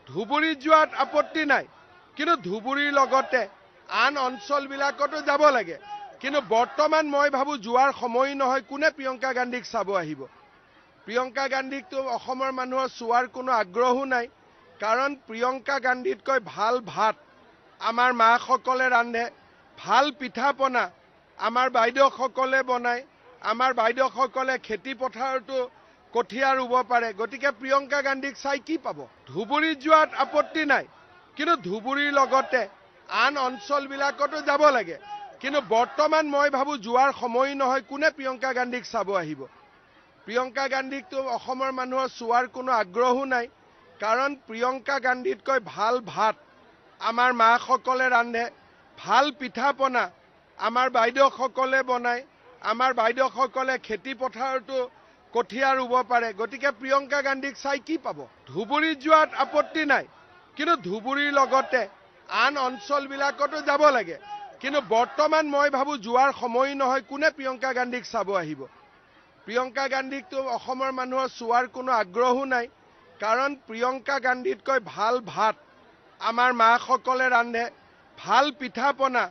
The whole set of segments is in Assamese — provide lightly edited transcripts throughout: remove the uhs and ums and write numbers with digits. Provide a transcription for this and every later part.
ধুবুৰী যোৱাত আপত্তি নাই, কিন্তু ধুবুৰীৰ লগতে আন অঞ্চলবিলাকতো যাব লাগে। কিন্তু বৰ্তমান মই ভাবোঁ যোৱাৰ সময় নহয়। কোনে প্ৰিয়ংকা গান্ধীক চাব আহিব? প্ৰিয়ংকা গান্ধীকতো অসমৰ মানুহৰ চোৱাৰ কোনো আগ্ৰহো নাই, কাৰণ প্ৰিয়ংকা গান্ধীতকৈ ভাল ভাত আমাৰ মাসকলে ৰান্ধে, ভাল পিঠা পনা আমাৰ বাইদেউসকলে বনায়, আমাৰ বাইদেউসকলে খেতি পথাৰতো কঠীয়া ৰুব পাৰে। গতিকে প্ৰিয়ংকা গান্ধীক চাই কি পাব? ধুবুৰীত যোৱাত আপত্তি নাই, কিন্তু ধুবুৰীৰ লগতে আন অঞ্চলবিলাকতো যাব লাগে। কিন্তু বৰ্তমান মই ভাবোঁ যোৱাৰ সময় নহয়। কোনে প্ৰিয়ংকা গান্ধীক চাব আহিব? প্ৰিয়ংকা গান্ধীকতো অসমৰ মানুহৰ চোৱাৰ কোনো আগ্ৰহো নাই, কাৰণ প্ৰিয়ংকা গান্ধীতকৈ ভাল ভাত আমাৰ মাসকলে ৰান্ধে, ভাল পিঠা পনা আমাৰ বাইদেউসকলে বনায়, আমাৰ বাইদেউসকলে খেতি পথাৰতো কঠীয়া ৰুব পাৰে। গতিকে প্ৰিয়ংকা গান্ধীক চাই কি পাব? ধুবুৰীত যোৱাত আপত্তি নাই, কিন্তু ধুবুৰীৰ লগতে আন অঞ্চলবিলাকতো যাব লাগে। কিন্তু বৰ্তমান মই ভাবোঁ যোৱাৰ সময় নহয়। কোনে প্ৰিয়ংকা গান্ধীক চাব আহিব? প্ৰিয়ংকা গান্ধীকতো অসমৰ মানুহৰ চোৱাৰ কোনো আগ্ৰহো নাই, কাৰণ প্ৰিয়ংকা গান্ধীতকৈ ভাল ভাত আমাৰ মাসকলে ৰান্ধে, ভাল পিঠা পনা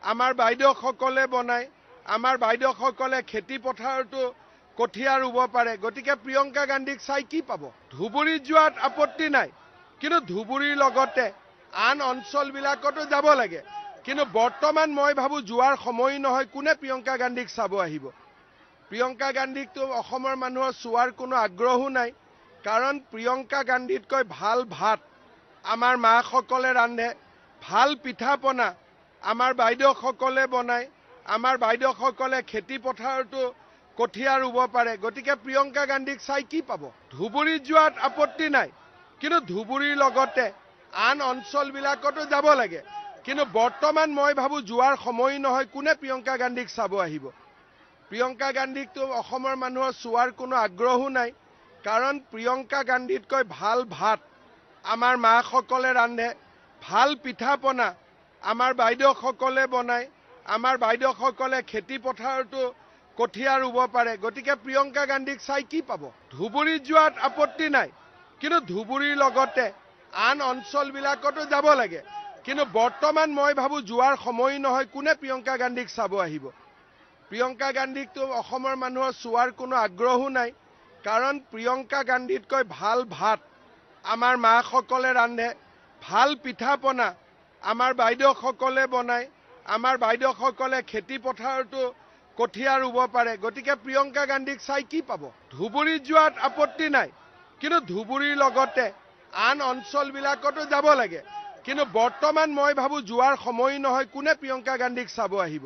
আমাৰ বাইদেউসকলে বনায়, আমাৰ বাইদেউসকলে খেতি পথাৰতো কঠীয়া ৰুব পাৰে। গতিকে প্ৰিয়ংকা গান্ধীক চাই কি পাব? ধুবুৰীত যোৱাত আপত্তি নাই, কিন্তু ধুবুৰীৰ লগতে আন অঞ্চলবিলাকতো যাব লাগে। কিন্তু বৰ্তমান মই ভাবোঁ যোৱাৰ সময় নহয়। কোনে প্ৰিয়ংকা গান্ধীক চাব আহিব? প্ৰিয়ংকা গান্ধীকতো অসমৰ মানুহৰ চোৱাৰ কোনো আগ্ৰহো নাই, কাৰণ প্ৰিয়ংকা গান্ধীতকৈ ভাল ভাত আমাৰ মাসকলে ৰান্ধে, ভাল পিঠা পনা আমাৰ বাইদেউসকলে বনায়, আমাৰ বাইদেউসকলে খেতি পথাৰতো কঠীয়া ৰুব পাৰে। গতিকে প্ৰিয়ংকা গান্ধীক চাই কি পাব? ধুবুৰীত যোৱাত আপত্তি নাই, কিন্তু ধুবুৰীৰ লগতে আন অঞ্চলবিলাকতো যাব লাগে। কিন্তু বৰ্তমান মই ভাবোঁ যোৱাৰ সময় নহয়। কোনে প্ৰিয়ংকা গান্ধীক চাব আহিব? প্ৰিয়ংকা গান্ধীকতো অসমৰ মানুহৰ চোৱাৰ কোনো আগ্ৰহো নাই, কাৰণ প্ৰিয়ংকা গান্ধীতকৈ ভাল ভাত আমাৰ মাসকলে ৰান্ধে, ভাল পিঠা পনা আমাৰ বাইদেউসকলে বনায়, আমাৰ বাইদেউসকলে খেতি পথাৰতো কঠীয়া ৰুব পাৰে। গতিকে প্ৰিয়ংকা গান্ধীক চাই কি পাব? ধুবুৰীত যোৱাত আপত্তি নাই, কিন্তু ধুবুৰীৰ লগতে আন অঞ্চলবিলাকতো যাব লাগে। কিন্তু বৰ্তমান মই ভাবোঁ যোৱাৰ সময় নহয়। কোনে প্ৰিয়ংকা গান্ধীক চাব আহিব? প্ৰিয়ংকা গান্ধীকতো অসমৰ মানুহৰ চোৱাৰ কোনো আগ্ৰহো নাই, কাৰণ প্ৰিয়ংকা গান্ধীতকৈ ভাল ভাত আমাৰ মাসকলে ৰান্ধে, ভাল পিঠা পনা আমাৰ বাইদেউসকলে বনায়, আমাৰ বাইদেউসকলে খেতি পথাৰতো কঠীয়া ৰুব পাৰে। গতিকে প্ৰিয়ংকা গান্ধীক চাই কি পাব? ধুবুৰীত যোৱাত আপত্তি নাই, কিন্তু ধুবুৰীৰ লগতে আন অঞ্চলবিলাকতো যাব লাগে। কিন্তু বৰ্তমান মই ভাবোঁ যোৱাৰ সময় নহয়। কোনে প্ৰিয়ংকা গান্ধীক চাব আহিব?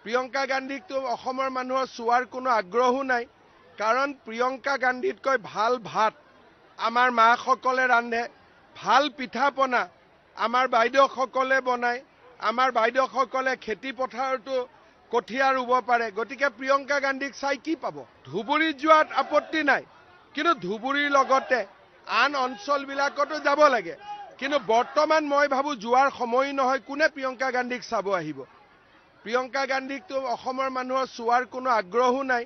প্ৰিয়ংকা গান্ধীকতো অসমৰ মানুহৰ চোৱাৰ কোনো আগ্ৰহো নাই, কাৰণ প্ৰিয়ংকা গান্ধীতকৈ ভাল ভাত আমাৰ মাসকলে ৰান্ধে, ভাল পিঠা পনা আমাৰ বাইদেউসকলে বনায়, আমাৰ বাইদেউসকলে খেতি পথাৰতো কঠীয়া ৰুব পাৰে। গতিকে প্ৰিয়ংকা গান্ধীক চাই কি পাব? ধুবুৰীত যোৱাত আপত্তি নাই, কিন্তু ধুবুৰীৰ লগতে আন অঞ্চলবিলাকতো যাব লাগে। কিন্তু বৰ্তমান মই ভাবোঁ যোৱাৰ সময় নহয়। কোনে প্ৰিয়ংকা গান্ধীক চাব আহিব? প্ৰিয়ংকা গান্ধীকতো অসমৰ মানুহৰ চোৱাৰ কোনো আগ্ৰহো নাই,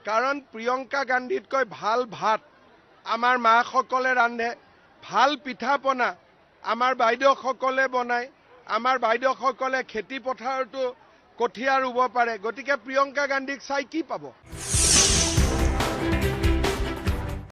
কাৰণ প্ৰিয়ংকা গান্ধীতকৈ ভাল ভাত আমাৰ মাসকলে ৰান্ধে, ভাল পিঠা পনা আমাৰ বাইদেউসকলে বনায়, আমাৰ বাইদেউসকলে খেতি পথাৰতো কঠীয়া ৰুব পাৰে। গতিকে প্ৰিয়ংকা গান্ধীক চাই কি পাব?